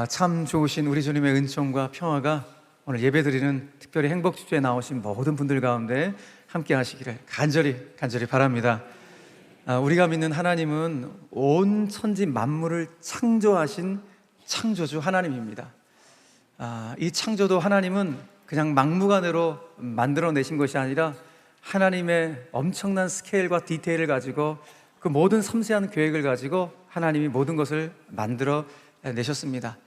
참 좋으신 우리 주님의 은총과 평화가 오늘 예배드리는 특별히 행복주주에 나오신 모든 분들 가운데 함께 하시기를 간절히 바랍니다. 우리가 믿는 하나님은 온 천지 만물을 창조하신 창조주 하나님입니다. 이 창조도 하나님은 그냥 막무가내로 만들어내신 것이 아니라 하나님의 엄청난 스케일과 디테일을 가지고 그 모든 섬세한 계획을 가지고 하나님이 모든 것을 만들어 내셨습니다.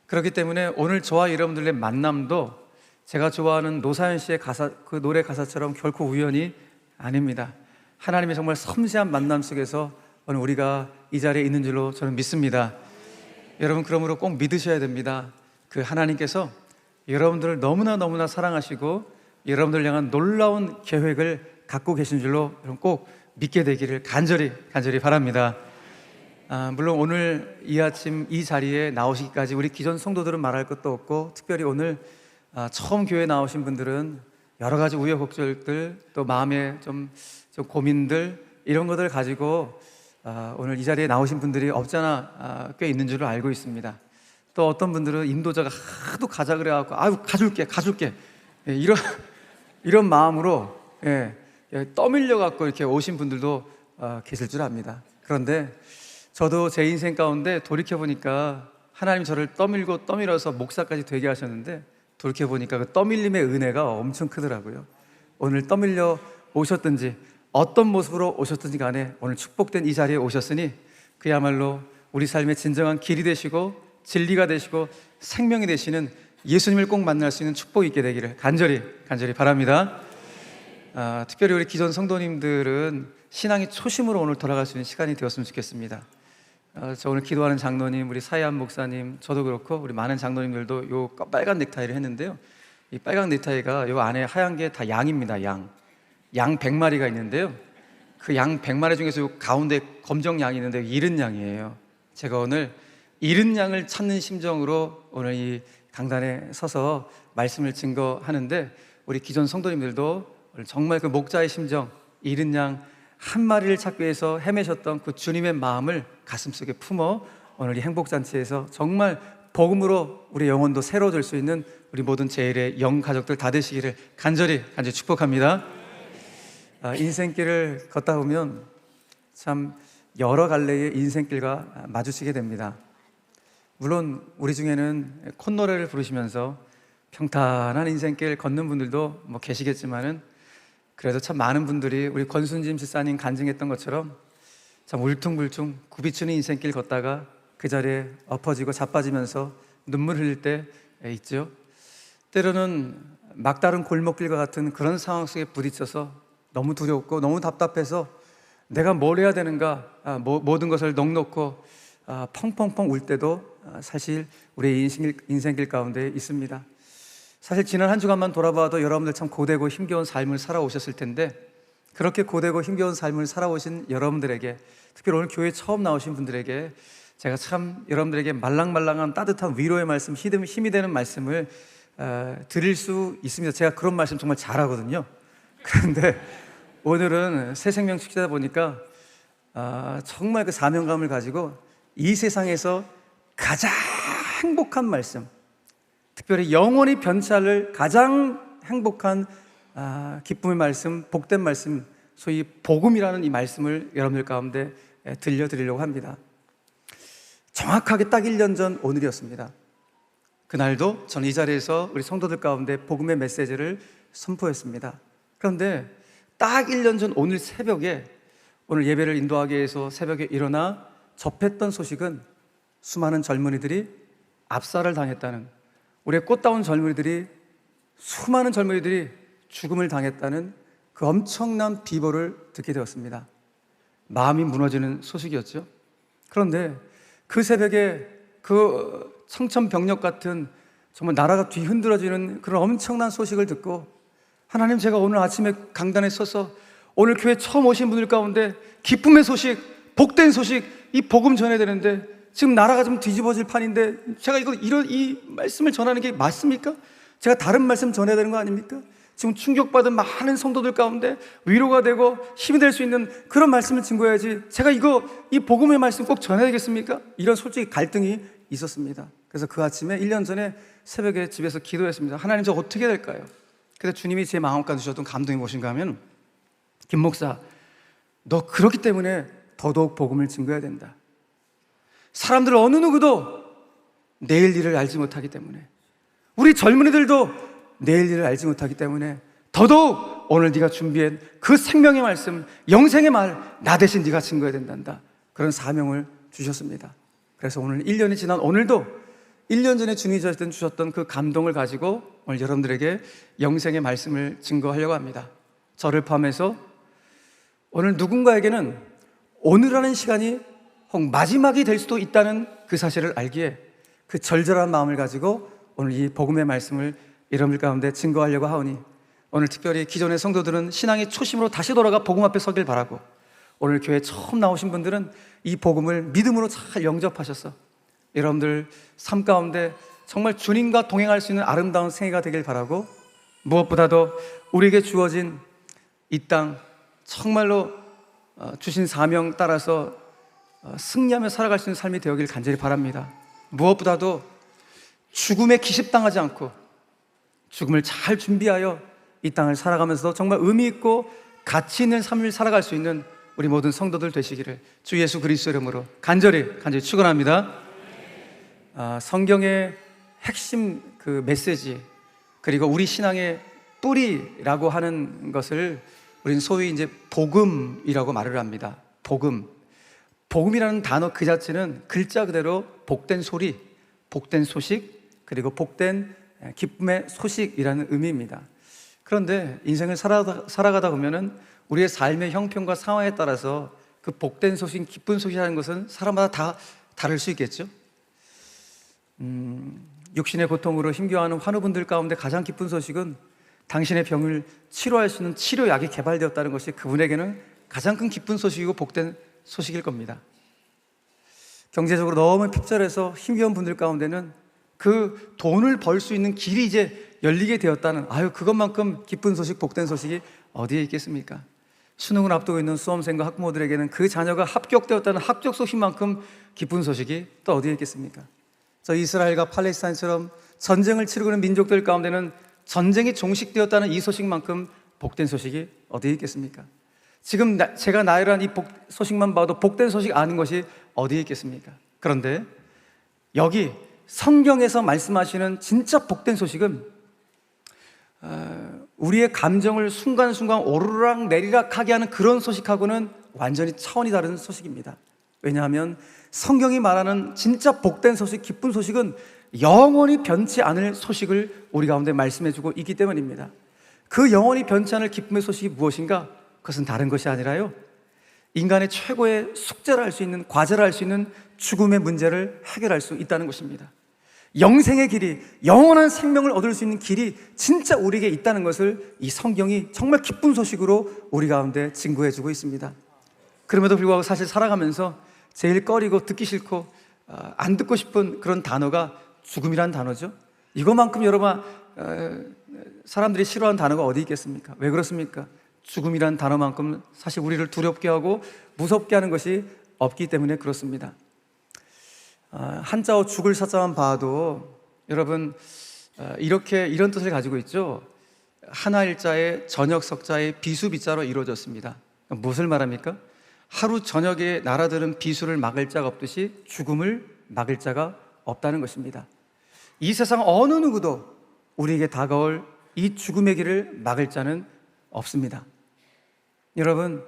그렇기 때문에 오늘 저와 여러분들의 만남도 제가 좋아하는 노사연 씨의 그 노래 가사처럼 결코 우연이 아닙니다. 하나님의 정말 섬세한 만남 속에서 오늘 우리가 이 자리에 있는 줄로 저는 믿습니다. 여러분, 그러므로 꼭 믿으셔야 됩니다. 그 하나님께서 여러분들을 너무나 사랑하시고 여러분들 향한 놀라운 계획을 갖고 계신 줄로 여러분 꼭 믿게 되기를 간절히 바랍니다. 물론 오늘 이 아침 이 자리에 나오시기까지 우리 기존 성도들은 말할 것도 없고, 특별히 오늘 처음 교회에 나오신 분들은 여러 가지 우여곡절들, 또 마음의 좀 고민들, 이런 것들을 가지고 오늘 이 자리에 나오신 분들이 없잖아 꽤 있는 줄을 알고 있습니다. 또 어떤 분들은 인도자가 하도 가자 그래갖고 아유 가줄게 이런 마음으로 떠밀려 갖고 이렇게 오신 분들도 계실 줄 압니다. 그런데 저도 제 인생 가운데 돌이켜보니까 하나님 저를 떠밀어서 목사까지 되게 하셨는데, 돌이켜보니까 그 떠밀림의 은혜가 엄청 크더라고요. 오늘 떠밀려 오셨든지 어떤 모습으로 오셨든지 간에 오늘 축복된 이 자리에 오셨으니 그야말로 우리 삶의 진정한 길이 되시고 진리가 되시고 생명이 되시는 예수님을 꼭 만날 수 있는 축복이 있게 되기를 간절히 바랍니다. 특별히 우리 기존 성도님들은 신앙의 초심으로 오늘 돌아갈 수 있는 시간이 되었으면 좋겠습니다. 저 오늘 기도하는 장로님, 우리 사이안 목사님, 저도 그렇고 우리 많은 장로님들도 요 빨간 넥타이를 했는데요, 이 빨간 넥타이가 요 안에 하얀 게 다 양입니다. 양 100마리가 있는데요, 그 양 100마리 중에서 요 가운데 검정 양이 있는데 잃은 양이에요. 제가 오늘 잃은 양을 찾는 심정으로 오늘 이 강단에 서서 말씀을 증거하는데, 우리 기존 성도님들도 오늘 정말 그 목자의 심정, 잃은 양 한 마리를 찾기 위해서 헤매셨던 그 주님의 마음을 가슴속에 품어 오늘 이 행복잔치에서 정말 복음으로 우리 영혼도 새로워질 수 있는 우리 모든 제일의 영 가족들 다 되시기를 간절히 축복합니다. 인생길을 걷다 보면 참 여러 갈래의 인생길과 마주치게 됩니다. 물론 우리 중에는 콧노래를 부르시면서 평탄한 인생길 걷는 분들도 계시겠지만은, 그래도 참 많은 분들이 우리 권순진 집사님 간증했던 것처럼 참 울퉁불퉁 굽이추는 인생길 걷다가 그 자리에 엎어지고 자빠지면서 눈물 흘릴 때 있죠. 때로는 막다른 골목길과 같은 그런 상황 속에 부딪혀서 너무 두렵고 너무 답답해서 내가 뭘 해야 되는가, 모든 것을 넉놓고 펑펑펑 울 때도 사실 우리의 인생길 가운데 있습니다. 사실 지난 한 주간만 돌아봐도 여러분들 참 고되고 힘겨운 삶을 살아오셨을 텐데, 그렇게 고되고 힘겨운 삶을 살아오신 여러분들에게, 특별히 오늘 교회 처음 나오신 분들에게 제가 참 여러분들에게 말랑말랑한 따뜻한 위로의 말씀, 힘이 되는 말씀을 드릴 수 있습니다. 제가 그런 말씀 정말 잘하거든요. 그런데 오늘은 새 생명 축제다 보니까 정말 그 사명감을 가지고 이 세상에서 가장 행복한 말씀, 특별히 영원히 변치 않을 가장 행복한 기쁨의 말씀, 복된 말씀, 소위 복음이라는 이 말씀을 여러분들 가운데 들려드리려고 합니다. 정확하게 딱 1년 전 오늘이었습니다. 그날도 저는 이 자리에서 우리 성도들 가운데 복음의 메시지를 선포했습니다. 그런데 딱 1년 전 오늘 새벽에, 오늘 예배를 인도하기 위해서 새벽에 일어나 접했던 소식은 수많은 젊은이들이 압살을 당했다는, 우리의 꽃다운 젊은이들이, 수많은 젊은이들이 죽음을 당했다는 그 엄청난 비보를 듣게 되었습니다. 마음이 무너지는 소식이었죠. 그런데 그 새벽에 그 청천벽력 같은 정말 나라가 뒤흔들어지는 그런 엄청난 소식을 듣고, 하나님, 제가 오늘 아침에 강단에 서서 오늘 교회 처음 오신 분들 가운데 기쁨의 소식, 복된 소식, 이 복음 전해야 되는데 지금 나라가 좀 뒤집어질 판인데 제가 이 말씀을 전하는 게 맞습니까? 제가 다른 말씀 전해야 되는 거 아닙니까? 지금 충격받은 많은 성도들 가운데 위로가 되고 힘이 될 수 있는 그런 말씀을 증거해야지 제가 이 복음의 말씀 꼭 전해야 되겠습니까? 이런 솔직히 갈등이 있었습니다. 그래서 그 아침에 1년 전에 새벽에 집에서 기도했습니다. 하나님, 저 어떻게 해야 될까요? 그래서 주님이 제 마음까지 주셨던 감동이 무엇인가 하면, 김 목사, 너 그렇기 때문에 더더욱 복음을 증거해야 된다. 사람들 어느 누구도 내일 일을 알지 못하기 때문에, 우리 젊은이들도 내일 일을 알지 못하기 때문에 더더욱 오늘 네가 준비한 그 생명의 말씀, 영생의 말, 나 대신 네가 증거해야 된단다. 그런 사명을 주셨습니다. 그래서 오늘 1년이 지난 오늘도 1년 전에 주님이 주셨던 그 감동을 가지고 오늘 여러분들에게 영생의 말씀을 증거하려고 합니다. 저를 포함해서 오늘 누군가에게는 오늘이라는 시간이 혹 마지막이 될 수도 있다는 그 사실을 알기에 그 절절한 마음을 가지고 오늘 이 복음의 말씀을 여러분들 가운데 증거하려고 하오니, 오늘 특별히 기존의 성도들은 신앙의 초심으로 다시 돌아가 복음 앞에 서길 바라고, 오늘 교회 처음 나오신 분들은 이 복음을 믿음으로 잘 영접하셔서 여러분들 삶 가운데 정말 주님과 동행할 수 있는 아름다운 생애가 되길 바라고, 무엇보다도 우리에게 주어진 이 땅 정말로 주신 사명 따라서 승리하며 살아갈 수 있는 삶이 되었길 간절히 바랍니다. 무엇보다도 죽음에 기습당하지 않고 죽음을 잘 준비하여 이 땅을 살아가면서도 정말 의미 있고 가치 있는 삶을 살아갈 수 있는 우리 모든 성도들 되시기를 주 예수 그리스도 이름으로 간절히 축원합니다. 성경의 핵심 그 메시지, 그리고 우리 신앙의 뿌리라고 하는 것을 우리는 소위 이제 복음이라고 말을 합니다. 복음이라는 단어 그 자체는 글자 그대로 복된 소리, 복된 소식, 그리고 복된 기쁨의 소식이라는 의미입니다. 그런데 인생을 살아가다 보면은 우리의 삶의 형편과 상황에 따라서 그 복된 소식, 기쁜 소식이라는 것은 사람마다 다 다를 수 있겠죠. 육신의 고통으로 힘겨워하는 환우분들 가운데 가장 기쁜 소식은 당신의 병을 치료할 수 있는 치료약이 개발되었다는 것이 그분에게는 가장 큰 기쁜 소식이고 복된 소식일 겁니다. 경제적으로 너무 핍절해서 힘겨운 분들 가운데는 그 돈을 벌 수 있는 길이 이제 열리게 되었다는, 그것만큼 기쁜 소식, 복된 소식이 어디에 있겠습니까? 수능을 앞두고 있는 수험생과 학부모들에게는 그 자녀가 합격되었다는 합격 소식만큼 기쁜 소식이 또 어디에 있겠습니까? 저 이스라엘과 팔레스타인처럼 전쟁을 치르고 있는 민족들 가운데는 전쟁이 종식되었다는 이 소식만큼 복된 소식이 어디에 있겠습니까? 지금 제가 나열한 이 소식만 봐도 복된 소식 아는 것이 어디에 있겠습니까? 그런데 여기 성경에서 말씀하시는 진짜 복된 소식은 우리의 감정을 순간순간 오르락 내리락 하게 하는 그런 소식하고는 완전히 차원이 다른 소식입니다. 왜냐하면 성경이 말하는 진짜 복된 소식, 기쁜 소식은 영원히 변치 않을 소식을 우리 가운데 말씀해주고 있기 때문입니다. 그 영원히 변치 않을 기쁨의 소식이 무엇인가? 그것은 다른 것이 아니라요, 인간의 최고의 숙제를 할 수 있는, 과제를 할 수 있는 죽음의 문제를 해결할 수 있다는 것입니다. 영생의 길이, 영원한 생명을 얻을 수 있는 길이 진짜 우리에게 있다는 것을 이 성경이 정말 기쁜 소식으로 우리 가운데 증거해주고 있습니다. 그럼에도 불구하고 사실 살아가면서 제일 꺼리고 듣기 싫고 안 듣고 싶은 그런 단어가 죽음이라는 단어죠. 이거만큼 여러분 사람들이 싫어하는 단어가 어디 있겠습니까? 왜 그렇습니까? 죽음이라는 단어만큼 사실 우리를 두렵게 하고 무섭게 하는 것이 없기 때문에 그렇습니다. 한자어 죽을 사자만 봐도 여러분 이런 뜻을 가지고 있죠. 하나일자의 저녁 석자의 비수비자로 이루어졌습니다. 무엇을 말합니까? 하루 저녁에 나라들은 비수를 막을 자가 없듯이 죽음을 막을 자가 없다는 것입니다. 이 세상 어느 누구도 우리에게 다가올 이 죽음의 길을 막을 자는 없습니다. 여러분,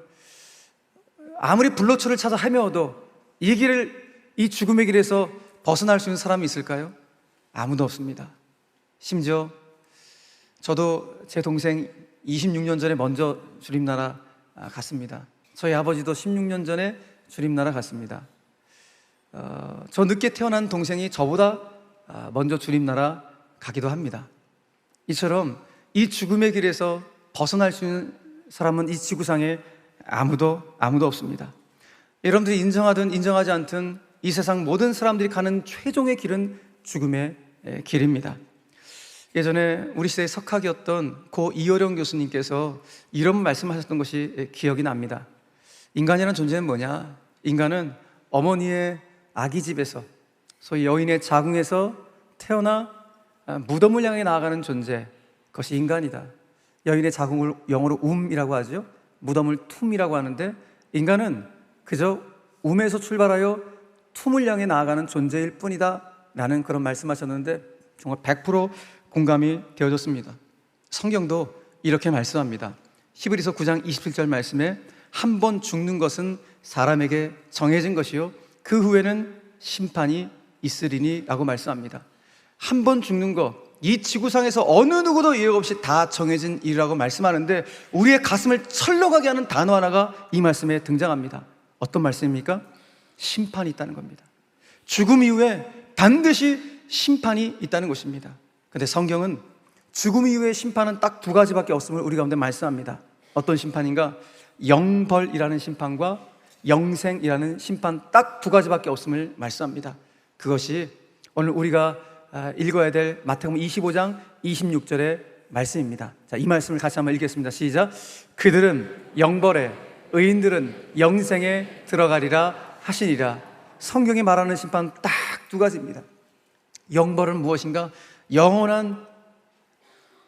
아무리 불로초를 찾아 헤매어도 이 죽음의 길에서 벗어날 수 있는 사람이 있을까요? 아무도 없습니다. 심지어 저도 제 동생 26년 전에 먼저 주님나라 갔습니다. 저희 아버지도 16년 전에 주님나라 갔습니다. 저 늦게 태어난 동생이 저보다 먼저 주님나라 가기도 합니다. 이처럼 이 죽음의 길에서 벗어날 수 있는 사람은 이 지구상에 아무도 없습니다. 여러분들이 인정하든 인정하지 않든 이 세상 모든 사람들이 가는 최종의 길은 죽음의 길입니다. 예전에 우리 시대의 석학이었던 고 이효령 교수님께서 이런 말씀하셨던 것이 기억이 납니다. 인간이라는 존재는 뭐냐? 인간은 어머니의 아기 집에서 소위 여인의 자궁에서 태어나 무덤을 향해 나아가는 존재, 그것이 인간이다. 여인의 자궁을 영어로 움이라고 하죠. 무덤을 툼이라고 하는데, 인간은 그저 움에서 출발하여 툼을 향해 나아가는 존재일 뿐이다 라는 그런 말씀하셨는데 정말 100% 공감이 되어졌습니다. 성경도 이렇게 말씀합니다. 히브리서 9장 27절 말씀에 한 번 죽는 것은 사람에게 정해진 것이요 그 후에는 심판이 있으리니 라고 말씀합니다. 한 번 죽는 것, 이 지구상에서 어느 누구도 예외 없이 다 정해진 일이라고 말씀하는데 우리의 가슴을 철렁하게 하는 단어 하나가 이 말씀에 등장합니다. 어떤 말씀입니까? 심판이 있다는 겁니다. 죽음 이후에 반드시 심판이 있다는 것입니다. 그런데 성경은 죽음 이후의 심판은 딱 두 가지밖에 없음을 우리 가운데 말씀합니다. 어떤 심판인가? 영벌이라는 심판과 영생이라는 심판, 딱 두 가지밖에 없음을 말씀합니다. 그것이 오늘 우리가 읽어야 될 마태복음 25장 26절의 말씀입니다. 자, 이 말씀을 같이 한번 읽겠습니다. 시작. 그들은 영벌에, 의인들은 영생에 들어가리라 하시니라. 성경이 말하는 심판 딱 두 가지입니다. 영벌은 무엇인가? 영원한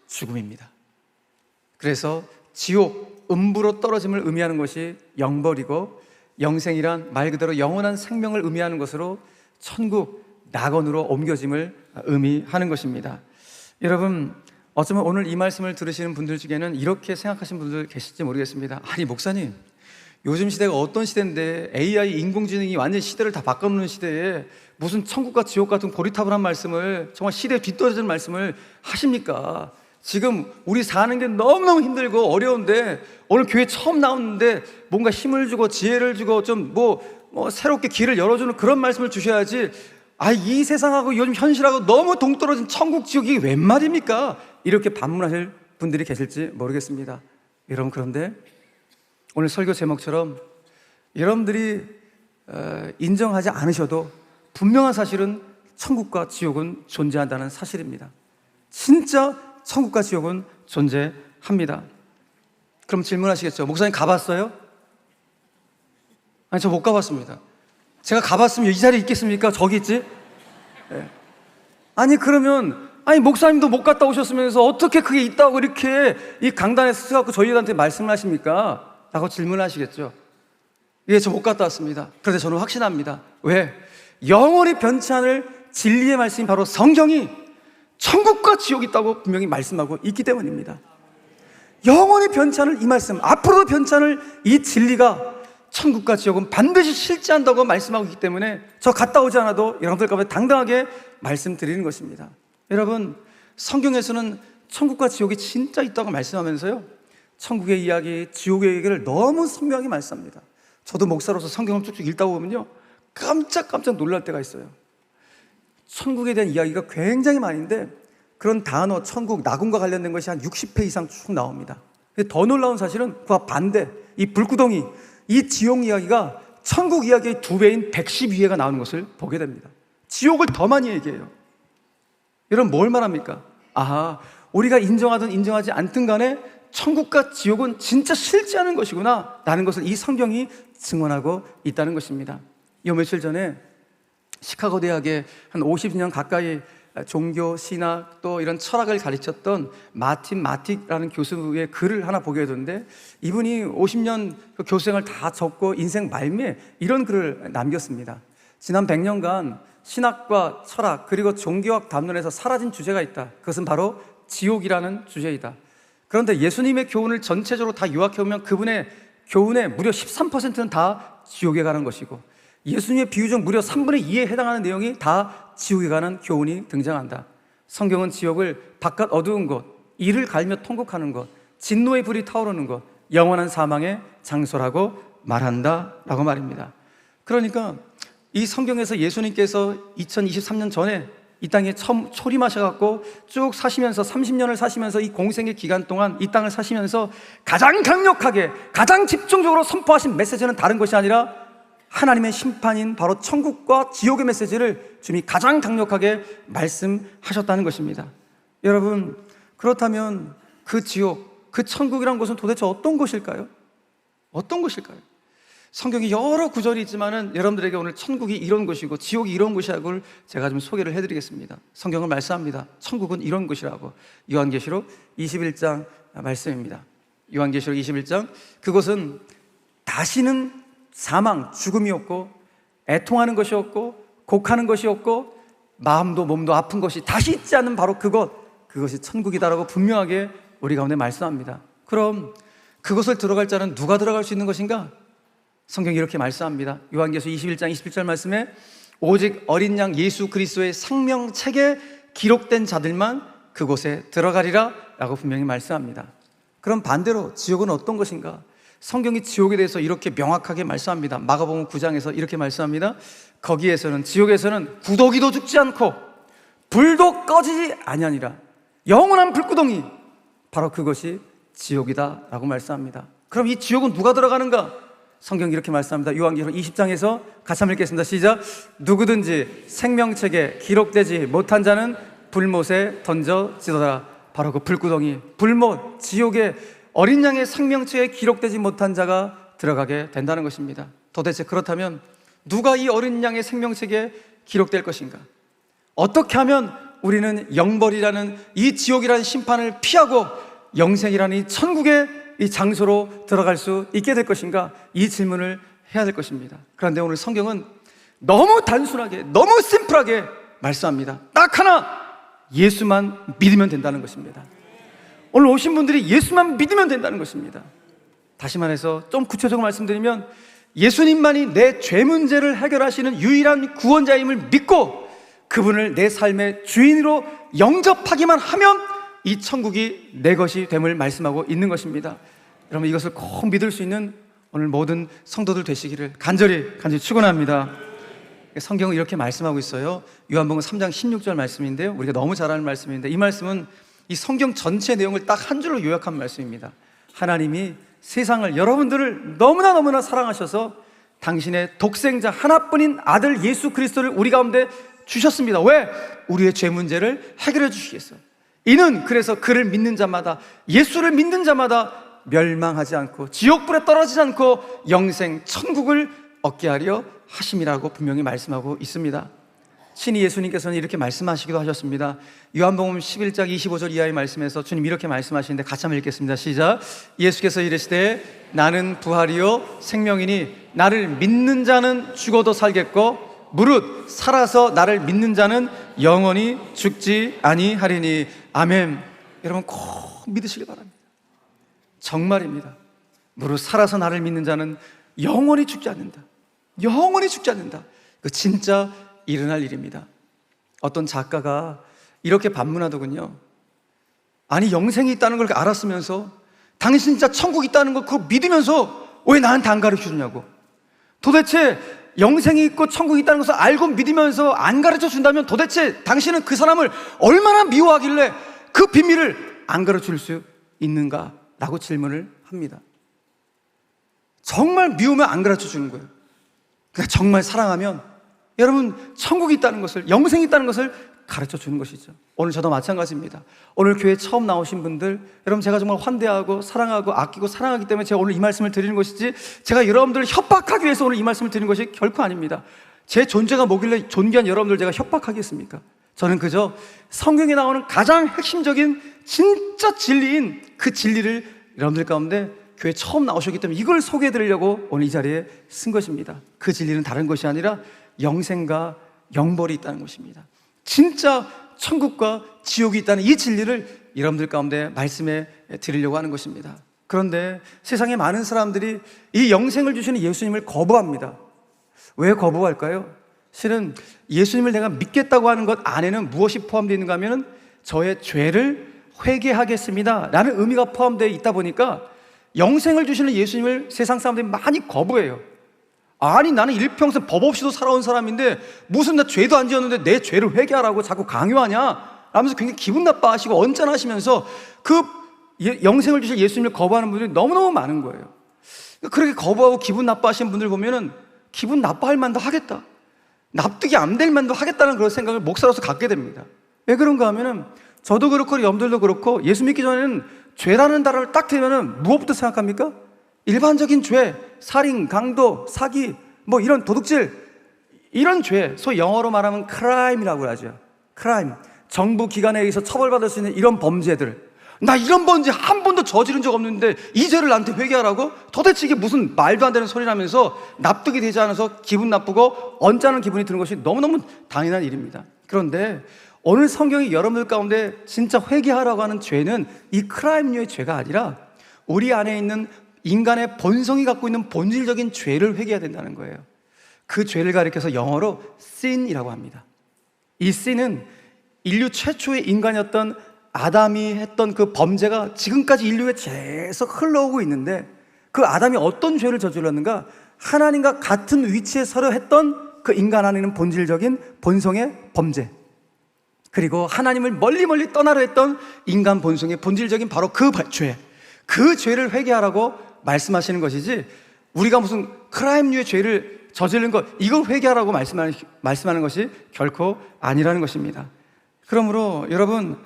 죽음입니다. 그래서 지옥, 음부로 떨어짐을 의미하는 것이 영벌이고, 영생이란 말 그대로 영원한 생명을 의미하는 것으로 천국, 낙원으로 옮겨짐을 의미하는 것입니다. 여러분, 어쩌면 오늘 이 말씀을 들으시는 분들 중에는 이렇게 생각하시는 분들 계실지 모르겠습니다. 아니 목사님, 요즘 시대가 어떤 시대인데 AI, 인공지능이 완전히 시대를 다 바꿔놓는 시대에 무슨 천국과 지옥 같은 고리타분한 말씀을, 정말 시대에 뒤떨어지는 말씀을 하십니까? 지금 우리 사는 게 너무너무 힘들고 어려운데 오늘 교회 처음 나왔는데 뭔가 힘을 주고 지혜를 주고 좀 새롭게 길을 열어주는 그런 말씀을 주셔야지, 이 세상하고 요즘 현실하고 너무 동떨어진 천국 지옥이 웬 말입니까? 이렇게 반문하실 분들이 계실지 모르겠습니다. 여러분, 그런데 오늘 설교 제목처럼 여러분들이 인정하지 않으셔도 분명한 사실은 천국과 지옥은 존재한다는 사실입니다. 진짜 천국과 지옥은 존재합니다. 그럼 질문하시겠죠? 목사님 가봤어요? 아니, 저 못 가봤습니다. 제가 가봤으면 이 자리에 있겠습니까? 저기 있지? 네. 아니 그러면 목사님도 못 갔다 오셨으면서 어떻게 그게 있다고 이렇게 이 강단에 서갖고 저희들한테 말씀을 하십니까? 라고 질문하시겠죠. 예, 저 못 갔다 왔습니다. 그런데 저는 확신합니다. 왜? 영원히 변치 않을 진리의 말씀이 바로 성경이 천국과 지옥이 있다고 분명히 말씀하고 있기 때문입니다. 영원히 변치 않을 이 말씀, 앞으로도 변치 않을 이 진리가 천국과 지옥은 반드시 실제한다고 말씀하고 있기 때문에 저 갔다 오지 않아도 여러분들 가운데 당당하게 말씀드리는 것입니다. 여러분, 성경에서는 천국과 지옥이 진짜 있다고 말씀하면서요, 천국의 이야기, 지옥의 얘기를 너무 선명하게 말씀합니다. 저도 목사로서 성경을 쭉쭉 읽다 보면요, 깜짝깜짝 놀랄 때가 있어요. 천국에 대한 이야기가 굉장히 많은데 그런 단어, 천국, 낙원과 관련된 것이 한 60회 이상 쭉 나옵니다. 더 놀라운 사실은 그와 반대, 이 불구덩이, 이 지옥 이야기가 천국 이야기의 2배인 112회가 나오는 것을 보게 됩니다. 지옥을 더 많이 얘기해요. 여러분, 뭘 말합니까? 우리가 인정하든 인정하지 않든 간에 천국과 지옥은 진짜 실제하는 것이구나 라는 것을 이 성경이 증언하고 있다는 것입니다. 요 며칠 전에 시카고 대학에 한 50년 가까이 종교, 신학 또 이런 철학을 가르쳤던 마틴 마틱라는 교수의 글을 하나 보게 됐는데, 이분이 50년 그 교수생활 다 적고 인생 말미에 이런 글을 남겼습니다. 지난 100년간 신학과 철학 그리고 종교학 담론에서 사라진 주제가 있다. 그것은 바로 지옥이라는 주제이다. 그런데 예수님의 교훈을 전체적으로 다 요약해보면 그분의 교훈의 무려 13%는 다 지옥에 가는 것이고, 예수님의 비유 중 무려 3분의 2에 해당하는 내용이 다 지옥에 가는 교훈이 등장한다. 성경은 지옥을 바깥 어두운 곳, 이를 갈며 통곡하는 곳, 진노의 불이 타오르는 곳, 영원한 사망의 장소라고 말한다 라고 말입니다. 그러니까 이 성경에서 예수님께서 2023년 전에 이 땅에 처음 초림하셔갖고 쭉 사시면서 30년을 사시면서 이 공생의 기간 동안 이 땅을 사시면서 가장 강력하게, 가장 집중적으로 선포하신 메시지는 다른 것이 아니라 하나님의 심판인 바로 천국과 지옥의 메시지를 주님이 가장 강력하게 말씀하셨다는 것입니다. 여러분, 그렇다면 그 지옥, 그 천국이란 것은 도대체 어떤 것일까요? 어떤 것일까요? 성경에 여러 구절이 있지만은 여러분들에게 오늘 천국이 이런 곳이고 지옥이 이런 곳이라고 제가 좀 소개를 해드리겠습니다. 성경은 말씀합니다. 천국은 이런 곳이라고. 요한계시록 21장 말씀입니다. 요한계시록 21장, 그곳은 다시는 사망, 죽음이 없고 애통하는 것이 없고 곡하는 것이 없고 마음도 몸도 아픈 것이 다시 있지 않은 바로 그것이 천국이다라고 분명하게 우리 가운데 말씀합니다. 그럼 그것을 들어갈 자는 누가 들어갈 수 있는 것인가? 성경이 이렇게 말씀합니다. 요한계시록 21장 27절 말씀에 오직 어린 양 예수 그리스도의 생명책에 기록된 자들만 그곳에 들어가리라 라고 분명히 말씀합니다. 그럼 반대로 지옥은 어떤 것인가? 성경이 지옥에 대해서 이렇게 명확하게 말씀합니다. 마가복음 9장에서 이렇게 말씀합니다. 거기에서는, 지옥에서는 구더기도 죽지 않고 불도 꺼지지 아니하니라. 영원한 불구덩이, 바로 그것이 지옥이다 라고 말씀합니다. 그럼 이 지옥은 누가 들어가는가? 성경이 이렇게 말씀합니다. 요한계시록 20장에서 같이 한번 읽겠습니다. 시작. 누구든지 생명책에 기록되지 못한 자는 불못에 던져지더라. 바로 그 불구덩이, 불못, 지옥에 어린 양의 생명책에 기록되지 못한 자가 들어가게 된다는 것입니다. 도대체 그렇다면 누가 이 어린 양의 생명책에 기록될 것인가? 어떻게 하면 우리는 영벌이라는 이 지옥이라는 심판을 피하고 영생이라는 이 천국의 이 장소로 들어갈 수 있게 될 것인가? 이 질문을 해야 될 것입니다. 그런데 오늘 성경은 너무 단순하게, 너무 심플하게 말씀합니다. 딱 하나, 예수만 믿으면 된다는 것입니다. 오늘 오신 분들이 예수만 믿으면 된다는 것입니다. 다시 말해서 좀 구체적으로 말씀드리면 예수님만이 내 죄 문제를 해결하시는 유일한 구원자임을 믿고 그분을 내 삶의 주인으로 영접하기만 하면 이 천국이 내 것이 됨을 말씀하고 있는 것입니다. 여러분, 이것을 꼭 믿을 수 있는 오늘 모든 성도들 되시기를 간절히 축원합니다. 성경은 이렇게 말씀하고 있어요. 요한복음 3장 16절 말씀인데요, 우리가 너무 잘 아는 말씀인데 이 말씀은 이 성경 전체 내용을 딱 한 줄로 요약한 말씀입니다. 하나님이 세상을, 여러분들을 너무나 사랑하셔서 당신의 독생자 하나뿐인 아들 예수 그리스도를 우리 가운데 주셨습니다. 왜? 우리의 죄 문제를 해결해 주시겠어요. 이는 그래서 그를 믿는 자마다, 예수를 믿는 자마다 멸망하지 않고 지옥불에 떨어지지 않고 영생 천국을 얻게 하려 하심이라고 분명히 말씀하고 있습니다. 신이 예수님께서는 이렇게 말씀하시기도 하셨습니다. 요한복음 11장 25절 이하의 말씀에서 주님 이렇게 말씀하시는데 같이 한번 읽겠습니다. 시작. 예수께서 이르시되 나는 부활이요 생명이니 나를 믿는 자는 죽어도 살겠고 무릇 살아서 나를 믿는 자는 영원히 죽지 아니하리니. 아멘. 여러분 꼭 믿으시기 바랍니다. 정말입니다. 무릇 살아서 나를 믿는 자는 영원히 죽지 않는다. 영원히 죽지 않는다. 그 진짜 일어날 일입니다. 어떤 작가가 이렇게 반문하더군요. 아니, 영생이 있다는 걸 알았으면서, 당신 진짜 천국이 있다는 걸 그거 믿으면서 왜 나한테 안 가르쳐 주냐고. 도대체 영생이 있고 천국이 있다는 것을 알고 믿으면서 안 가르쳐 준다면 도대체 당신은 그 사람을 얼마나 미워하길래 그 비밀을 안 가르쳐 줄 수 있는가? 라고 질문을 합니다. 정말 미우면 안 가르쳐 주는 거예요. 그러니까 정말 사랑하면 여러분 천국이 있다는 것을, 영생이 있다는 것을 가르쳐 주는 것이죠. 오늘 저도 마찬가지입니다. 오늘 교회 처음 나오신 분들, 여러분 제가 정말 환대하고 사랑하고 아끼고 사랑하기 때문에 제가 오늘 이 말씀을 드리는 것이지, 제가 여러분들을 협박하기 위해서 오늘 이 말씀을 드리는 것이 결코 아닙니다. 제 존재가 뭐길래 존귀한 여러분들 제가 협박하겠습니까? 저는 그저 성경에 나오는 가장 핵심적인 진짜 진리인 그 진리를 여러분들 가운데 교회 처음 나오셨기 때문에 이걸 소개해 드리려고 오늘 이 자리에 쓴 것입니다. 그 진리는 다른 것이 아니라 영생과 영벌이 있다는 것입니다. 진짜 천국과 지옥이 있다는 이 진리를 여러분들 가운데 말씀해 드리려고 하는 것입니다. 그런데 세상에 많은 사람들이 이 영생을 주시는 예수님을 거부합니다. 왜 거부할까요? 실은 예수님을 내가 믿겠다고 하는 것 안에는 무엇이 포함되어 있는가 하면 저의 죄를 회개하겠습니다 라는 의미가 포함되어 있다 보니까 영생을 주시는 예수님을 세상 사람들이 많이 거부해요. 아니, 나는 일평생 법 없이도 살아온 사람인데 무슨 나 죄도 안 지었는데 내 죄를 회개하라고 자꾸 강요하냐? 라면서 굉장히 기분 나빠하시고 언짢아하시면서 그 영생을 주실 예수님을 거부하는 분들이 너무너무 많은 거예요. 그렇게 거부하고 기분 나빠하시는 분들 보면은 기분 나빠할 만도 하겠다, 납득이 안 될 만도 하겠다는 그런 생각을 목사로서 갖게 됩니다. 왜 그런가 하면은 저도 그렇고 여러분들도 그렇고 예수 믿기 전에는 죄라는 단어를 딱 들으면은 무엇부터 생각합니까? 일반적인 죄, 살인, 강도, 사기, 뭐 이런 도둑질, 이런 죄, 소위 영어로 말하면 크라임이라고 하죠. 크라임. 정부 기관에 의해서 처벌받을 수 있는 이런 범죄들. 나 이런 범죄 한 번도 저지른 적 없는데 이 죄를 나한테 회개하라고? 도대체 이게 무슨 말도 안 되는 소리라면서 납득이 되지 않아서 기분 나쁘고 언짢은 기분이 드는 것이 너무너무 당연한 일입니다. 그런데 오늘 성경이 여러분들 가운데 진짜 회개하라고 하는 죄는 이 크라임류의 죄가 아니라 우리 안에 있는 인간의 본성이 갖고 있는 본질적인 죄를 회개해야 된다는 거예요. 그 죄를 가리켜서 영어로 sin이라고 합니다. 이 sin은 인류 최초의 인간이었던 아담이 했던 그 범죄가 지금까지 인류에 계속 흘러오고 있는데, 그 아담이 어떤 죄를 저질렀는가? 하나님과 같은 위치에 서려 했던 그 인간 안에 있는 본질적인 본성의 범죄, 그리고 하나님을 멀리 떠나려 했던 인간 본성의 본질적인 바로 그 죄, 그 죄를 회개하라고 말씀하시는 것이지, 우리가 무슨 크라임류의 죄를 저지른 것, 이걸 회개하라고 말씀하는 것이 결코 아니라는 것입니다. 그러므로 여러분,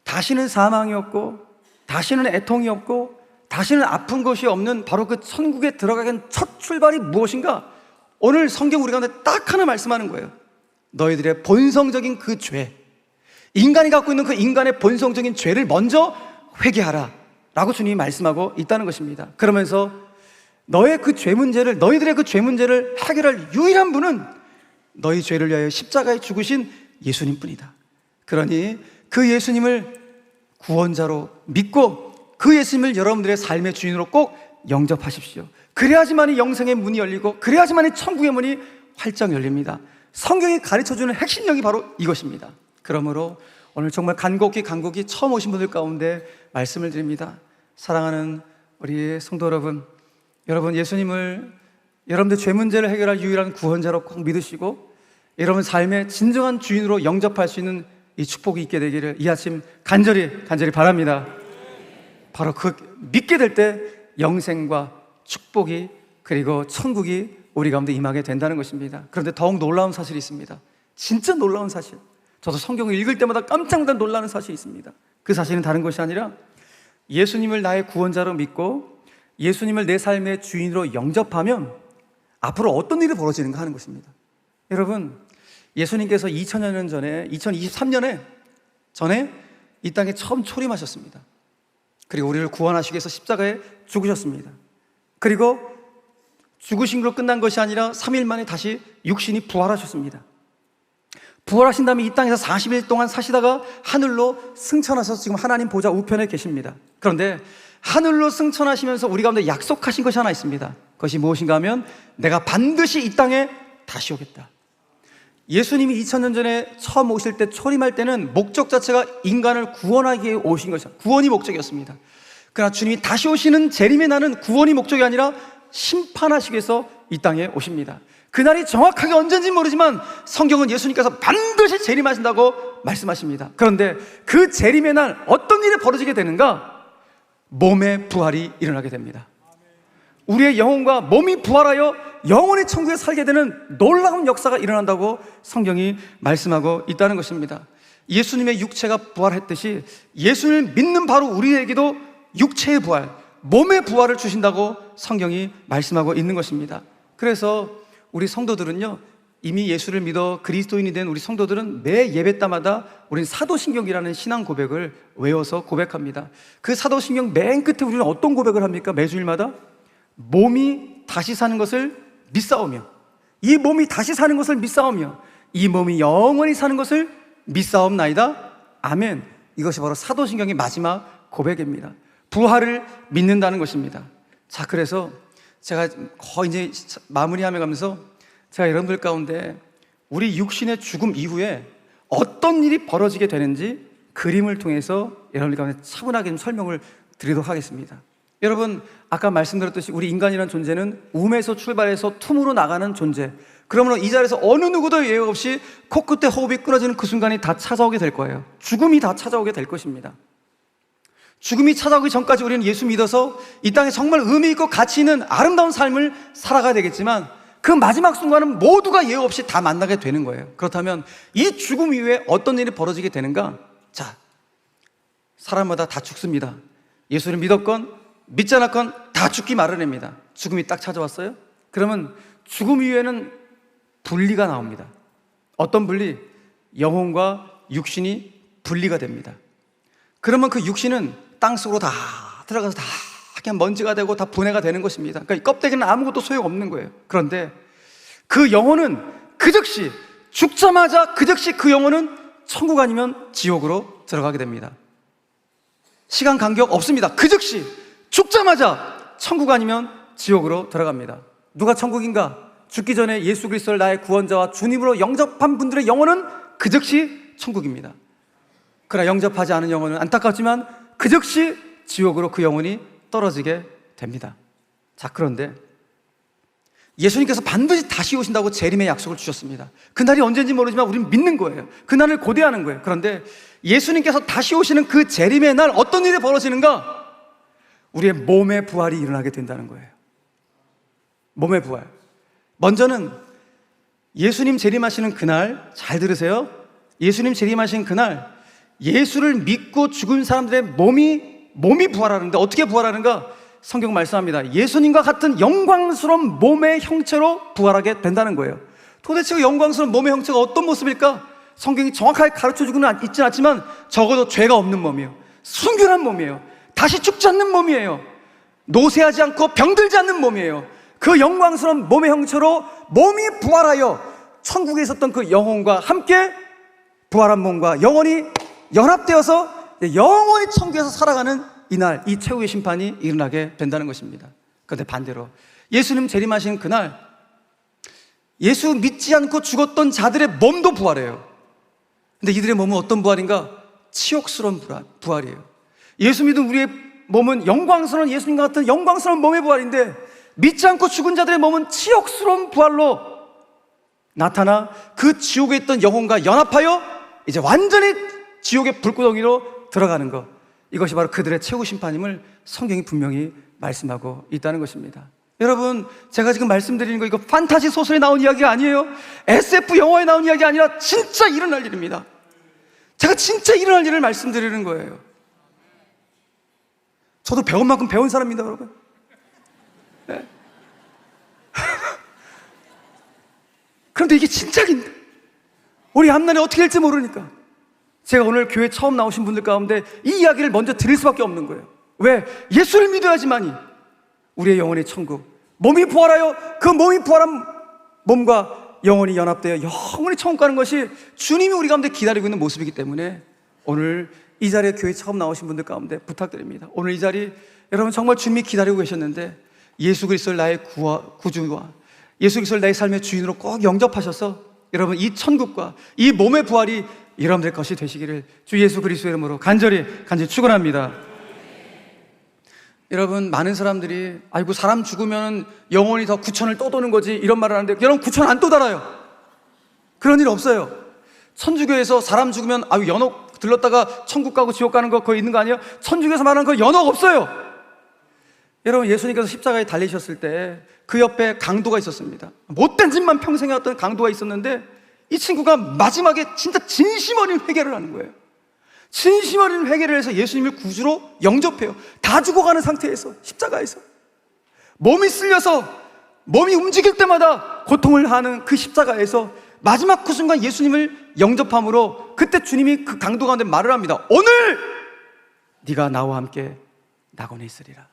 다시는 사망이 없고 다시는 애통이 없고 다시는 아픈 것이 없는 바로 그 천국에 들어가기 첫 출발이 무엇인가? 오늘 성경 우리 가운데 딱 하나 말씀하는 거예요. 너희들의 본성적인 그 죄, 인간이 갖고 있는 그 인간의 본성적인 죄를 먼저 회개하라 라고 주님이 말씀하고 있다는 것입니다. 그러면서 너희들의 그 죄 문제를 해결할 유일한 분은 너희 죄를 위하여 십자가에 죽으신 예수님 뿐이다. 그러니 그 예수님을 구원자로 믿고 그 예수님을 여러분들의 삶의 주인으로 꼭 영접하십시오. 그래야지만이 영생의 문이 열리고, 그래야지만이 천국의 문이 활짝 열립니다. 성경이 가르쳐주는 핵심력이 바로 이것입니다. 그러므로 오늘 정말 간곡히 처음 오신 분들 가운데 말씀을 드립니다. 사랑하는 우리 성도 여러분 예수님을 여러분들 죄 문제를 해결할 유일한 구원자로 꼭 믿으시고 여러분 삶의 진정한 주인으로 영접할 수 있는 이 축복이 있게 되기를 이 아침 간절히 바랍니다. 바로 그 믿게 될 때 영생과 축복이, 그리고 천국이 우리 가운데 임하게 된다는 것입니다. 그런데 더욱 놀라운 사실이 있습니다. 진짜 놀라운 사실, 저도 성경을 읽을 때마다 깜짝 놀라는 사실이 있습니다. 그 사실은 다른 것이 아니라 예수님을 나의 구원자로 믿고 예수님을 내 삶의 주인으로 영접하면 앞으로 어떤 일이 벌어지는가 하는 것입니다. 여러분, 예수님께서 2000여 년 전에, 2023년에 전에 이 땅에 처음 초림하셨습니다. 그리고 우리를 구원하시기 위해서 십자가에 죽으셨습니다. 그리고 죽으신 걸로 끝난 것이 아니라 3일 만에 다시 육신이 부활하셨습니다. 부활하신 다음에 이 땅에서 40일 동안 사시다가 하늘로 승천하셔서 지금 하나님 보좌 우편에 계십니다. 그런데 하늘로 승천하시면서 우리 가운데 약속하신 것이 하나 있습니다. 그것이 무엇인가 하면 내가 반드시 이 땅에 다시 오겠다. 예수님이 2000년 전에 처음 오실 때, 초림할 때는 목적 자체가 인간을 구원하기 위해 오신 것이었습니다. 구원이 목적이었습니다. 그러나 주님이 다시 오시는 재림의 날은 구원이 목적이 아니라 심판하시기 위해서 이 땅에 오십니다. 그날이 정확하게 언제인지 모르지만 성경은 예수님께서 반드시 재림하신다고 말씀하십니다. 그런데 그 재림의 날 어떤 일이 벌어지게 되는가? 몸의 부활이 일어나게 됩니다. 우리의 영혼과 몸이 부활하여 영원히 천국에 살게 되는 놀라운 역사가 일어난다고 성경이 말씀하고 있다는 것입니다. 예수님의 육체가 부활했듯이 예수님을 믿는 바로 우리에게도 육체의 부활, 몸의 부활을 주신다고 성경이 말씀하고 있는 것입니다. 그래서 우리 성도들은요, 이미 예수를 믿어 그리스도인이 된 우리 성도들은 매 예배 때마다 우리는 사도신경이라는 신앙 고백을 외워서 고백합니다. 그 사도신경 맨 끝에 우리는 어떤 고백을 합니까? 매주일마다 몸이 다시 사는 것을 믿사오며, 이 몸이 다시 사는 것을 믿사오며, 이 몸이 영원히 사는 것을 믿사옵나이다. 아멘. 이것이 바로 사도신경의 마지막 고백입니다. 부활을 믿는다는 것입니다. 자, 그래서 제가 거의 이제 마무리하며 가면서 제가 여러분들 가운데 우리 육신의 죽음 이후에 어떤 일이 벌어지게 되는지 그림을 통해서 여러분들 가운데 차분하게 좀 설명을 드리도록 하겠습니다. 여러분, 아까 말씀드렸듯이 우리 인간이라는 존재는 움에서 출발해서 툼으로 나가는 존재. 그러므로 이 자리에서 어느 누구도 예외 없이 코끝에 호흡이 끊어지는 그 순간이 다 찾아오게 될 거예요. 죽음이 다 찾아오게 될 것입니다. 죽음이 찾아오기 전까지 우리는 예수 믿어서 이 땅에 정말 의미 있고 가치 있는 아름다운 삶을 살아가야 되겠지만 그 마지막 순간은 모두가 예외 없이 다 만나게 되는 거예요. 그렇다면 이 죽음 이후에 어떤 일이 벌어지게 되는가? 자, 사람마다 다 죽습니다. 예수를 믿었건 믿지 않았건 다 죽기 마련입니다. 죽음이 딱 찾아왔어요? 그러면 죽음 이후에는 분리가 나옵니다. 어떤 분리? 영혼과 육신이 분리가 됩니다. 그러면 그 육신은 땅속으로 다 들어가서 다 그냥 먼지가 되고 다 분해가 되는 것입니다. 그러니까 이 껍데기는 아무것도 소용없는 거예요. 그런데 그 영혼은 그 즉시 죽자마자 그 즉시 그 영혼은 천국 아니면 지옥으로 들어가게 됩니다. 시간 간격 없습니다. 그 즉시 죽자마자 천국 아니면 지옥으로 들어갑니다. 누가 천국인가? 죽기 전에 예수 그리스도를 나의 구원자와 주님으로 영접한 분들의 영혼은 그 즉시 천국입니다. 그러나 영접하지 않은 영혼은 안타깝지만 그 즉시 지옥으로 그 영혼이 떨어지게 됩니다. 자, 그런데 예수님께서 반드시 다시 오신다고 재림의 약속을 주셨습니다. 그날이 언제인지 모르지만 우리는 믿는 거예요. 그날을 고대하는 거예요. 그런데 예수님께서 다시 오시는 그 재림의 날 어떤 일이 벌어지는가? 우리의 몸의 부활이 일어나게 된다는 거예요. 몸의 부활. 먼저는 예수님 재림하시는 그날, 잘 들으세요. 예수님 재림하신 그날 예수를 믿고 죽은 사람들의 몸이 부활하는데 어떻게 부활하는가? 성경 말씀합니다. 예수님과 같은 영광스러운 몸의 형체로 부활하게 된다는 거예요. 도대체 그 영광스러운 몸의 형체가 어떤 모습일까? 성경이 정확하게 가르쳐주고는 있지는 않지만 적어도 죄가 없는 몸이에요. 순결한 몸이에요. 다시 죽지 않는 몸이에요. 노쇠하지 않고 병들지 않는 몸이에요. 그 영광스러운 몸의 형체로 몸이 부활하여 천국에 있었던 그 영혼과 함께 부활한 몸과 영혼이 연합되어서 영원히 천국에서 살아가는 이날, 이 최후의 심판이 일어나게 된다는 것입니다. 그런데 반대로 예수님 재림하신 그날 예수 믿지 않고 죽었던 자들의 몸도 부활해요. 근데 이들의 몸은 어떤 부활인가? 치욕스러운 부활이에요. 예수 믿은 우리의 몸은 영광스러운 예수님과 같은 영광스러운 몸의 부활인데 믿지 않고 죽은 자들의 몸은 치욕스러운 부활로 나타나 그 지옥에 있던 영혼과 연합하여 이제 완전히 지옥의 불구덩이로 들어가는 것, 이것이 바로 그들의 최후 심판임을 성경이 분명히 말씀하고 있다는 것입니다. 여러분, 제가 지금 말씀드리는 거 이거 판타지 소설에 나온 이야기가 아니에요. SF 영화에 나온 이야기가 아니라 진짜 일어날 일입니다. 제가 진짜 일어날 일을 말씀드리는 거예요. 저도 배운 만큼 배운 사람입니다, 여러분. 네. 그런데 이게 진짜인데 우리 앞날에 어떻게 될지 모르니까 제가 오늘 교회 처음 나오신 분들 가운데 이 이야기를 먼저 드릴 수밖에 없는 거예요. 왜? 예수를 믿어야지만이 우리의 영혼의 천국, 몸이 부활하여 그 몸이 부활한 몸과 영혼이 연합되어 영원히 천국 가는 것이 주님이 우리 가운데 기다리고 있는 모습이기 때문에 오늘 이 자리에 교회 처음 나오신 분들 가운데 부탁드립니다. 오늘 이 자리 여러분 정말 주님이 기다리고 계셨는데 예수 그리스도를 나의 구주와 예수 그리스도를 나의 삶의 주인으로 꼭 영접하셔서 여러분 이 천국과 이 몸의 부활이 여러분들 것이 되시기를 주 예수 그리스도의 이름으로 간절히 축원합니다. 여러분, 많은 사람들이 아이고 사람 죽으면 영혼이 더 구천을 떠도는 거지 이런 말을 하는데 여러분, 구천 안 떠달아요. 그런 일 없어요. 천주교에서 사람 죽으면 아유 연옥 들렀다가 천국 가고 지옥 가는 거 거기 있는 거 아니에요? 천주교에서 말하는 거 연옥 없어요. 여러분, 예수님께서 십자가에 달리셨을 때 그 옆에 강도가 있었습니다. 못된 짓만 평생 해왔던 강도가 있었는데 이 친구가 마지막에 진짜 진심 어린 회개를 하는 거예요. 진심 어린 회개를 해서 예수님을 구주로 영접해요. 다 죽어가는 상태에서 십자가에서 몸이 쓸려서 몸이 움직일 때마다 고통을 하는 그 십자가에서 마지막 그 순간 예수님을 영접함으로 그때 주님이 그 강도 가운데 말을 합니다. 오늘 네가 나와 함께 낙원에 있으리라.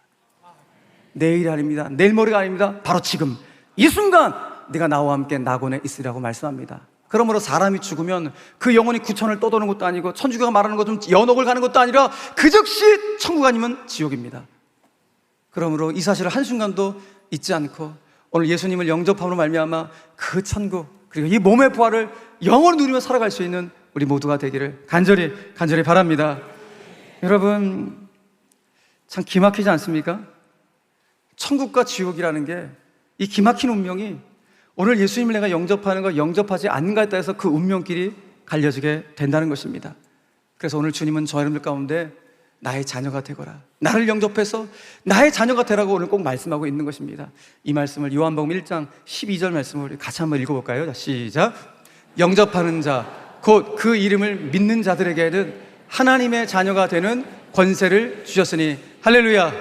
내일이 아닙니다. 내일 모레가 아닙니다. 바로 지금 이 순간 네가 나와 함께 낙원에 있으리라고 말씀합니다. 그러므로 사람이 죽으면 그 영혼이 구천을 떠도는 것도 아니고 천주교가 말하는 것처럼 연옥을 가는 것도 아니라 그 즉시 천국 아니면 지옥입니다. 그러므로 이 사실을 한순간도 잊지 않고 오늘 예수님을 영접함으로 말미암아 그 천국 그리고 이 몸의 부활을 영원히 누리며 살아갈 수 있는 우리 모두가 되기를 간절히 바랍니다. 여러분, 참 기막히지 않습니까? 천국과 지옥이라는 게 이 기막힌 운명이 오늘 예수님을 내가 영접하는 거 영접하지 않는가에 따라서 그 운명길이 갈려지게 된다는 것입니다. 그래서 오늘 주님은 저 여러분들 가운데 나의 자녀가 되거라, 나를 영접해서 나의 자녀가 되라고 오늘 꼭 말씀하고 있는 것입니다. 이 말씀을 요한복음 1장 12절 말씀을 같이 한번 읽어볼까요? 자, 시작. 영접하는 자 곧 그 이름을 믿는 자들에게는 하나님의 자녀가 되는 권세를 주셨으니 할렐루야.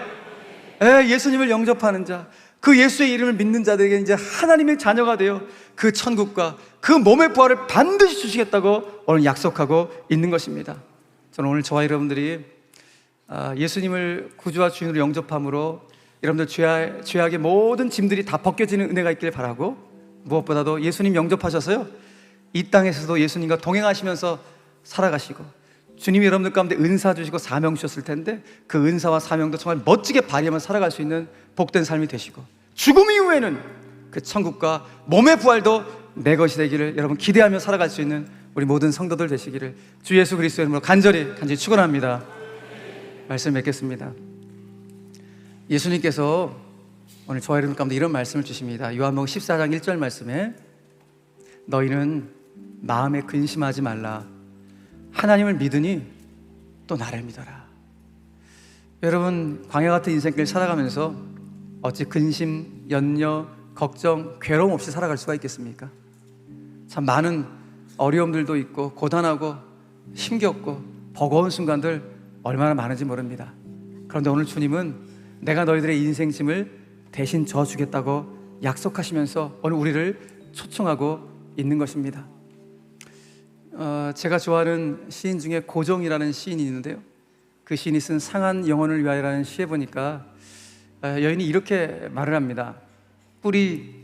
예수님을 영접하는 자, 그 예수의 이름을 믿는 자들에게 이제 하나님의 자녀가 되어 그 천국과 그 몸의 부활을 반드시 주시겠다고 오늘 약속하고 있는 것입니다. 저는 오늘 저와 여러분들이 예수님을 구주와 주인으로 영접함으로 여러분들 죄악의 모든 짐들이 다 벗겨지는 은혜가 있길 바라고, 무엇보다도 예수님 영접하셔서요, 이 땅에서도 예수님과 동행하시면서 살아가시고, 주님이 여러분들 가운데 은사 주시고 사명 주셨을 텐데 그 은사와 사명도 정말 멋지게 발휘하며 살아갈 수 있는 복된 삶이 되시고, 죽음 이후에는 그 천국과 몸의 부활도 내 것이 되기를 여러분 기대하며 살아갈 수 있는 우리 모든 성도들 되시기를 주 예수 그리스도의 이름으로 간절히 축원합니다. 말씀 맺겠습니다. 예수님께서 오늘 저와 여러분 가운데 이런 말씀을 주십니다. 요한복음 14장 1절 말씀에 너희는 마음에 근심하지 말라. 하나님을 믿으니 또 나를 믿어라. 여러분, 광야 같은 인생길 살아가면서 어찌 근심, 염려, 걱정, 괴로움 없이 살아갈 수가 있겠습니까? 참 많은 어려움들도 있고 고단하고 힘겹고 버거운 순간들 얼마나 많은지 모릅니다. 그런데 오늘 주님은 내가 너희들의 인생 짐을 대신 져주겠다고 약속하시면서 오늘 우리를 초청하고 있는 것입니다. 제가 좋아하는 시인 중에 고종이라는 시인이 있는데요, 그 시인이 쓴 상한 영혼을 위하여라는 시에 보니까 여인이 이렇게 말을 합니다. 뿌리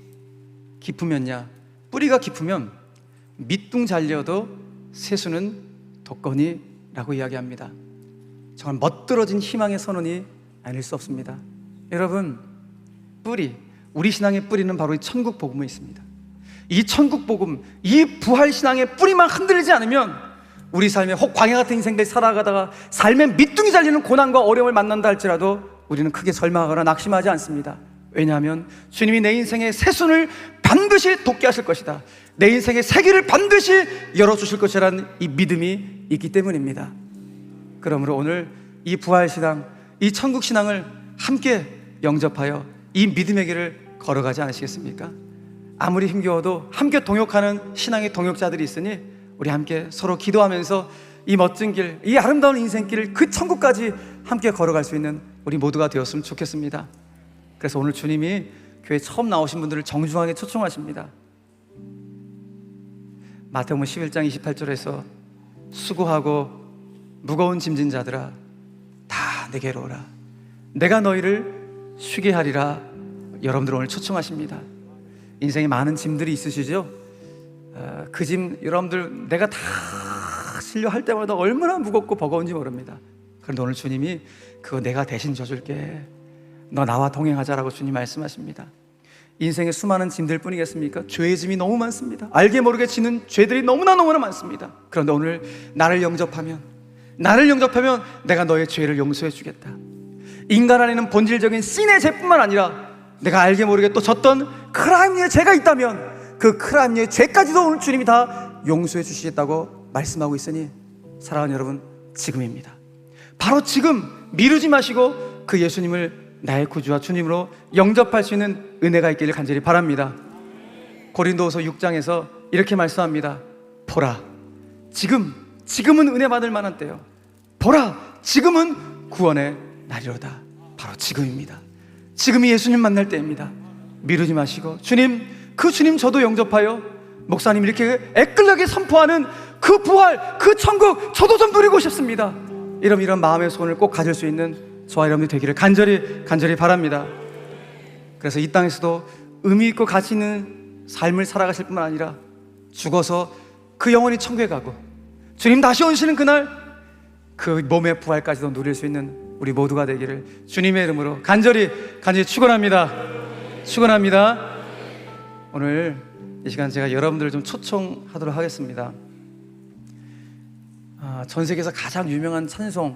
깊으면야, 뿌리가 깊으면 밑둥 잘려도 새수는 돋거니라고 이야기합니다. 정말 멋들어진 희망의 선언이 아닐 수 없습니다. 여러분, 뿌리, 우리 신앙의 뿌리는 바로 이 천국 복음에 있습니다. 이 천국 복음, 이 부활 신앙의 뿌리만 흔들리지 않으면 우리 삶에 혹 광야 같은 인생들 살아가다가 삶의 밑둥이 잘리는 고난과 어려움을 만난다 할지라도 우리는 크게 절망하거나 낙심하지 않습니다. 왜냐하면 주님이 내 인생의 새순을 반드시 돋게 하실 것이다, 내 인생의 새길을 반드시 열어주실 것이라는 이 믿음이 있기 때문입니다. 그러므로 오늘 이 부활신앙, 이 천국신앙을 함께 영접하여 이 믿음의 길을 걸어가지 않으시겠습니까? 아무리 힘겨워도 함께 동역하는 신앙의 동역자들이 있으니 우리 함께 서로 기도하면서 이 멋진 길, 이 아름다운 인생길을 그 천국까지 함께 걸어갈 수 있는 우리 모두가 되었으면 좋겠습니다. 그래서 오늘 주님이 교회 처음 나오신 분들을 정중하게 초청하십니다. 마태복음 11장 28절에서 수고하고 무거운 짐진 자들아 다 내게로 오라, 내가 너희를 쉬게 하리라. 여러분들 오늘 초청하십니다. 인생에 많은 짐들이 있으시죠? 그 짐 여러분들 내가 다 실려 할 때마다 얼마나 무겁고 버거운지 모릅니다. 그런데 오늘 주님이 그거 내가 대신 져줄게, 너 나와 동행하자라고 주님 말씀하십니다. 인생에 수많은 짐들 뿐이겠습니까? 죄의 짐이 너무 많습니다. 알게 모르게 지는 죄들이 너무나 많습니다. 그런데 오늘 나를 영접하면 내가 너의 죄를 용서해 주겠다. 인간 안에는 본질적인 신의 죄뿐만 아니라 내가 알게 모르게 또 졌던 크라임의 죄가 있다면 그 크라임의 죄까지도 오늘 주님이 다 용서해 주시겠다고 말씀하고 있으니 사랑하는 여러분, 지금입니다. 바로 지금 미루지 마시고 그 예수님을 나의 구주와 주님으로 영접할 수 있는 은혜가 있기를 간절히 바랍니다. 고린도후서 6장에서 이렇게 말씀합니다. 보라, 지금은 은혜 받을 만한 때요. 보라, 지금은 구원의 날이로다. 바로 지금입니다. 지금이 예수님 만날 때입니다. 미루지 마시고 그 주님 저도 영접하여 목사님 이렇게 애끌하게 선포하는 그 부활, 그 천국 저도 좀 누리고 싶습니다. 이런 마음의 소원을 꼭 가질 수 있는 저와 여러분들 되기를 간절히 바랍니다. 그래서 이 땅에서도 의미 있고 가치 있는 삶을 살아가실 뿐만 아니라 죽어서 그 영혼이 천국에 가고 주님 다시 오시는 그날 그 몸의 부활까지도 누릴 수 있는 우리 모두가 되기를 주님의 이름으로 간절히 축원합니다. 오늘 이 시간 제가 여러분들을 좀 초청하도록 하겠습니다. 전 세계에서 가장 유명한 찬송,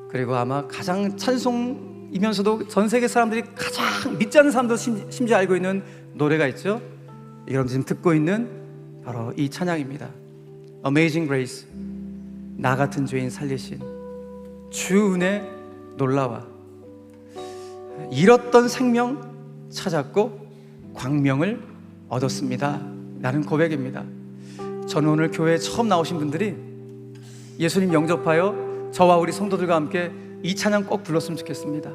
그리고 아마 가장 찬송이면서도 전 세계 사람들이 가장 믿지 않는 사람도 심지어 알고 있는 노래가 있죠. 여러분 지금 듣고 있는 바로 이 찬양입니다. Amazing Grace, 나 같은 죄인 살리신 주 은혜 놀라와, 잃었던 생명 찾았고 광명을 얻었습니다 라는 고백입니다. 저는 오늘 교회에 처음 나오신 분들이 예수님 영접하여 저와 우리 성도들과 함께 이 찬양 꼭 불렀으면 좋겠습니다.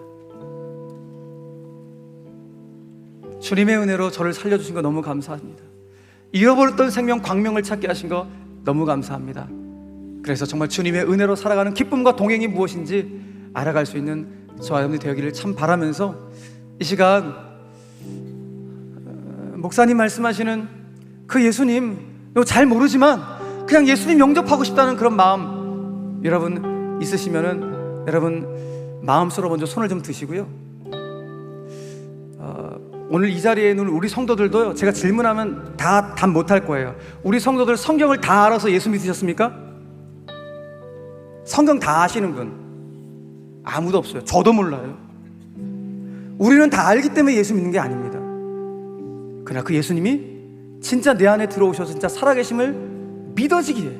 주님의 은혜로 저를 살려주신 거 너무 감사합니다. 잃어버렸던 생명 광명을 찾게 하신 거 너무 감사합니다. 그래서 정말 주님의 은혜로 살아가는 기쁨과 동행이 무엇인지 알아갈 수 있는 저와 여러분이 되기를 참 바라면서, 이 시간 목사님 말씀하시는 그 예수님 잘 모르지만 그냥 예수님 영접하고 싶다는 그런 마음 여러분 있으시면은 여러분 마음속으로 먼저 손을 좀 드시고요. 오늘 이 자리에 있는 우리 성도들도요, 제가 질문하면 다 답 못할 거예요. 우리 성도들 성경을 다 알아서 예수 믿으셨습니까? 성경 다 아시는 분 아무도 없어요. 저도 몰라요. 우리는 다 알기 때문에 예수 믿는 게 아닙니다. 그러나 그 예수님이 진짜 내 안에 들어오셔서 진짜 살아계심을 믿어지기에,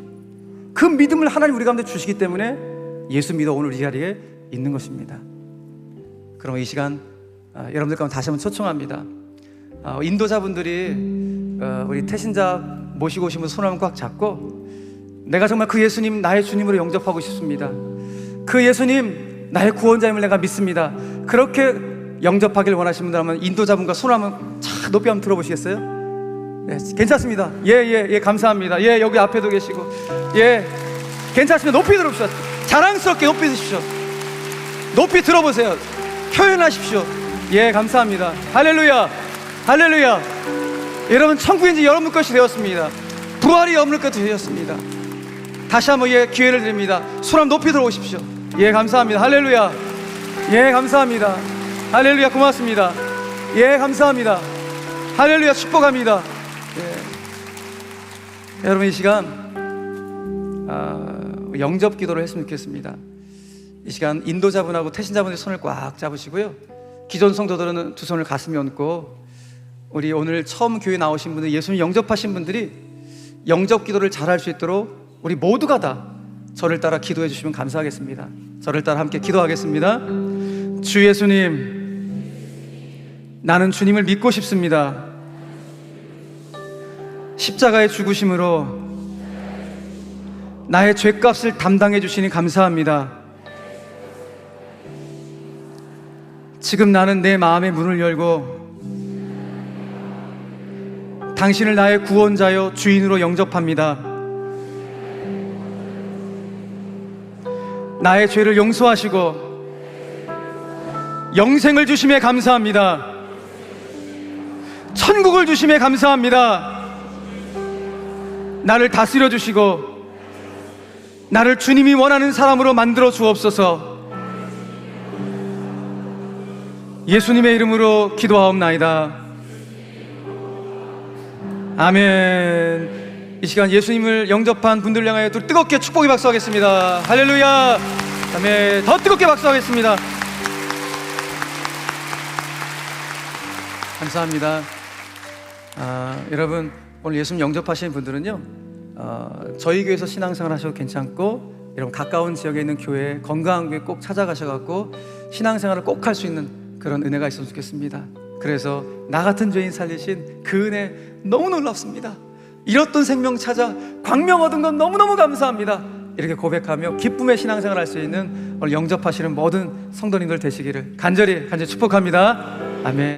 그 믿음을 하나님 우리 가운데 주시기 때문에 예수 믿어 오늘 이 자리에 있는 것입니다. 그럼 이 시간 여러분들 가운데 다시 한번 초청합니다. 인도자분들이 우리 태신자 모시고 오신 분 손 한번 꽉 잡고, 내가 정말 그 예수님 나의 주님으로 영접하고 싶습니다. 그 예수님 나의 구원자임을 내가 믿습니다. 그렇게 영접하길 원하시는 분들 하면 인도자분과 손 한번 차 높이 한번 들어보시겠어요? 네, 괜찮습니다. 예, 감사합니다. 예, 여기 앞에도 계시고, 예, 괜찮습니다. 높이 들어보십시오. 자랑스럽게 높이 드십시오. 높이 들어보세요. 표현하십시오. 예, 감사합니다. 할렐루야, 할렐루야. 여러분, 천국인지 여러분 것이 되었습니다. 부활이 여러분 것이 되었습니다. 다시 한번 기회를 드립니다. 손 한번 높이 들어오십시오. 예, 감사합니다. 할렐루야. 예, 감사합니다. 할렐루야, 고맙습니다. 예, 감사합니다. 할렐루야, 축복합니다. 예. 여러분, 이 시간 영접 기도를 했으면 좋겠습니다. 이 시간 인도자분하고 태신자분의 손을 꽉 잡으시고요, 기존 성도들은 두 손을 가슴에 얹고, 우리 오늘 처음 교회 나오신 분들, 예수님 영접하신 분들이 영접 기도를 잘할 수 있도록 우리 모두가 다 저를 따라 기도해 주시면 감사하겠습니다. 저를 따라 함께 기도하겠습니다. 주 예수님, 나는 주님을 믿고 싶습니다. 십자가의 죽으심으로 나의 죄값을 담당해 주시니 감사합니다. 지금 나는 내 마음의 문을 열고 당신을 나의 구원자여 주인으로 영접합니다. 나의 죄를 용서하시고 영생을 주심에 감사합니다. 천국을 주심에 감사합니다. 나를 다스려 주시고 나를 주님이 원하는 사람으로 만들어 주옵소서. 예수님의 이름으로 기도하옵나이다. 아멘. 이 시간 예수님을 영접한 분들 향하여 또 뜨겁게 축복의 박수하겠습니다. 할렐루야. 아멘. 더 뜨겁게 박수하겠습니다. 감사합니다. 여러분, 오늘 예수님 영접하시는 분들은요, 저희 교회에서 신앙생활 하셔도 괜찮고, 여러분 가까운 지역에 있는 교회, 건강한 교회 꼭 찾아가셔갖고 신앙생활을 꼭 할 수 있는 그런 은혜가 있으면 좋겠습니다. 그래서 나 같은 죄인 살리신 그 은혜 너무 놀랍습니다. 잃었던 생명 찾아 광명 얻은 건 너무너무 감사합니다. 이렇게 고백하며 기쁨의 신앙생활 할 수 있는 오늘 영접하시는 모든 성도님들 되시기를 간절히 축복합니다. 아멘.